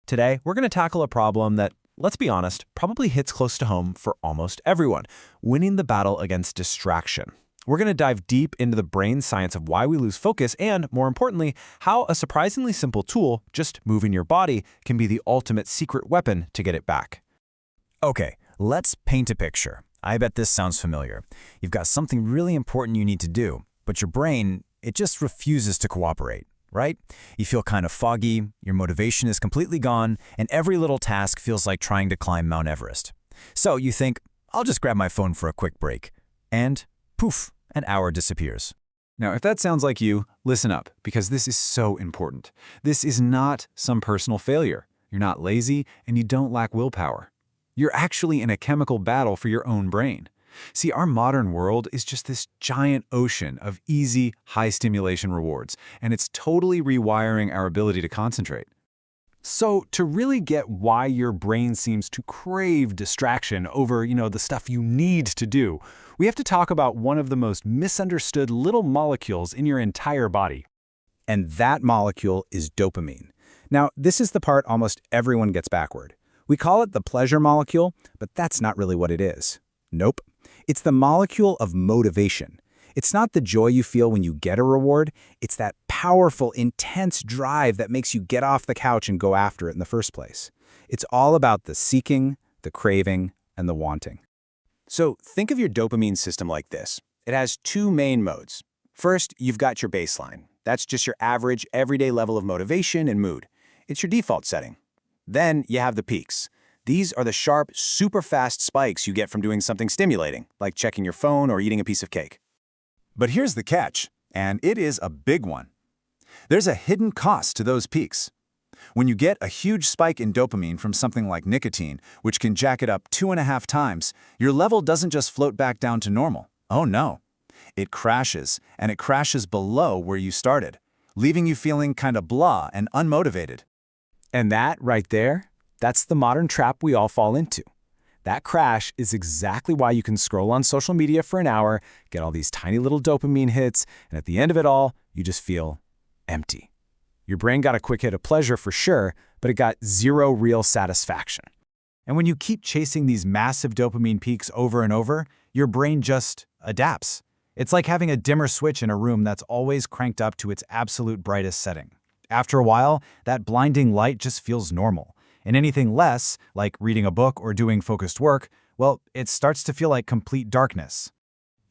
Today, we're going to tackle a problem that, let's be honest, probably hits close to home for almost everyone: winning the battle against distraction. We're going to dive deep into the brain science of why we lose focus and, more importantly, how a surprisingly simple tool, just moving your body, can be the ultimate secret weapon to get it back. Okay, let's paint a picture. I bet this sounds familiar. You've got something really important you need to do, but your brain, it just refuses to cooperate, right? You feel kind of foggy, your motivation is completely gone, and every little task feels like trying to climb Mount Everest. So you think, I'll just grab my phone for a quick break. And poof, an hour disappears. Now, if that sounds like you, listen up, because this is so important. This is not some personal failure. You're not lazy, and you don't lack willpower. You're actually in a chemical battle for your own brain. See, our modern world is just this giant ocean of easy, high-stimulation rewards, and it's totally rewiring our ability to concentrate. So, to really get why your brain seems to crave distraction over, the stuff you need to do, we have to talk about one of the most misunderstood little molecules in your entire body. And that molecule is dopamine. Now, this is the part almost everyone gets backward. We call it the pleasure molecule, but that's not really what it is. Nope. It's the molecule of motivation. It's not the joy you feel when you get a reward. It's that powerful, intense drive that makes you get off the couch and go after it in the first place. It's all about the seeking, the craving, and the wanting. So think of your dopamine system like this. It has two main modes. First, you've got your baseline. That's just your average, everyday level of motivation and mood. It's your default setting. Then you have the peaks. These are the sharp, super fast spikes you get from doing something stimulating, like checking your phone or eating a piece of cake. But here's the catch, and it is a big one. There's a hidden cost to those peaks. When you get a huge spike in dopamine from something like nicotine, which can jack it up 2.5 times, your level doesn't just float back down to normal. Oh no. It crashes, and it crashes below where you started, leaving you feeling kind of blah and unmotivated. And that, right there, that's the modern trap we all fall into. That crash is exactly why you can scroll on social media for an hour, get all these tiny little dopamine hits, and at the end of it all, you just feel empty. Your brain got a quick hit of pleasure for sure, but it got zero real satisfaction. And when you keep chasing these massive dopamine peaks over and over, your brain just adapts. It's like having a dimmer switch in a room that's always cranked up to its absolute brightest setting. After a while, that blinding light just feels normal. And anything less, like reading a book or doing focused work, well, it starts to feel like complete darkness.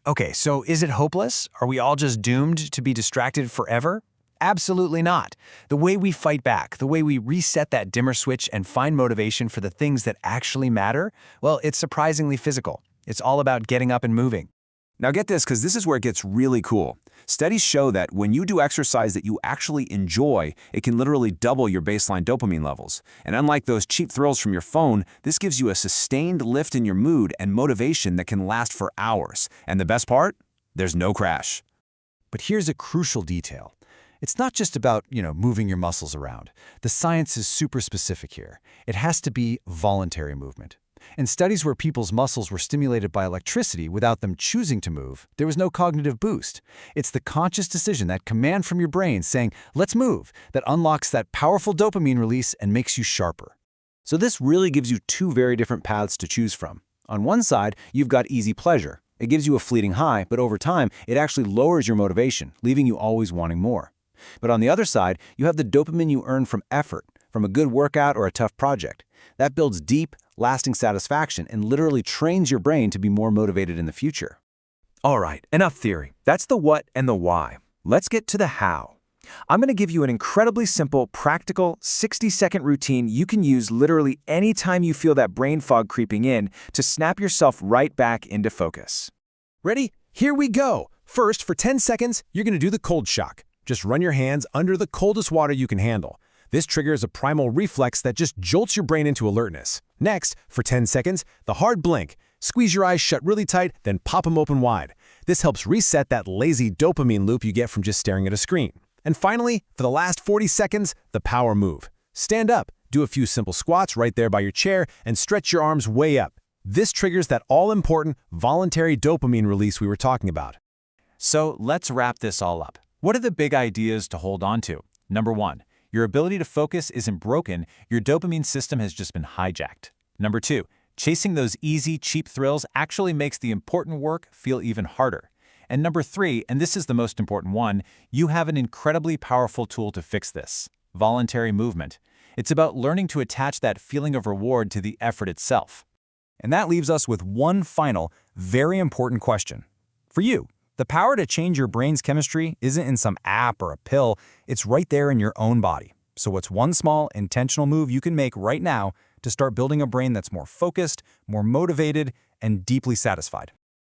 Okay, so is it hopeless? Are we all just doomed to be distracted forever? Absolutely not. The way we fight back, the way we reset that dimmer switch and find motivation for the things that actually matter, well, it's surprisingly physical. It's all about getting up and moving. Now get this, because this is where it gets really cool. Studies show that when you do exercise that you actually enjoy, it can literally double your baseline dopamine levels. And unlike those cheap thrills from your phone, this gives you a sustained lift in your mood and motivation that can last for hours. And the best part? There's no crash. But here's a crucial detail. It's not just about, moving your muscles around. The science is super specific here. It has to be voluntary movement. In studies where people's muscles were stimulated by electricity without them choosing to move, there was no cognitive boost. It's the conscious decision, that command from your brain saying, let's move, that unlocks that powerful dopamine release and makes you sharper. So this really gives you two very different paths to choose from. On one side, you've got easy pleasure. It gives you a fleeting high, but over time, it actually lowers your motivation, leaving you always wanting more. But on the other side, you have the dopamine you earn from effort, from a good workout or a tough project. That builds deep, lasting satisfaction and literally trains your brain to be more motivated in the future. All right, enough theory. That's the what and the why. Let's get to the how. I'm going to give you an incredibly simple, practical, 60-second routine you can use literally anytime you feel that brain fog creeping in to snap yourself right back into focus. Ready? Here we go. First, for 10 seconds, you're going to do the cold shock. Just run your hands under the coldest water you can handle. This triggers a primal reflex that just jolts your brain into alertness. Next, for 10 seconds, the hard blink. Squeeze your eyes shut really tight, then pop them open wide. This helps reset that lazy dopamine loop you get from just staring at a screen. And finally, for the last 40 seconds, the power move. Stand up, do a few simple squats right there by your chair, and stretch your arms way up. This triggers that all-important voluntary dopamine release we were talking about. So let's wrap this all up. What are the big ideas to hold on to? Number one, Your ability to focus isn't broken, your dopamine system has just been hijacked. Number 2, chasing those easy, cheap thrills actually makes the important work feel even harder. And number 3, and this is the most important one, you have an incredibly powerful tool to fix this: voluntary movement. It's about learning to attach that feeling of reward to the effort itself. And that leaves us with one final, very important question. For you, the power to change your brain's chemistry isn't in some app or a pill, it's right there in your own body. So what's one small, intentional move you can make right now to start building a brain that's more focused, more motivated, and deeply satisfied?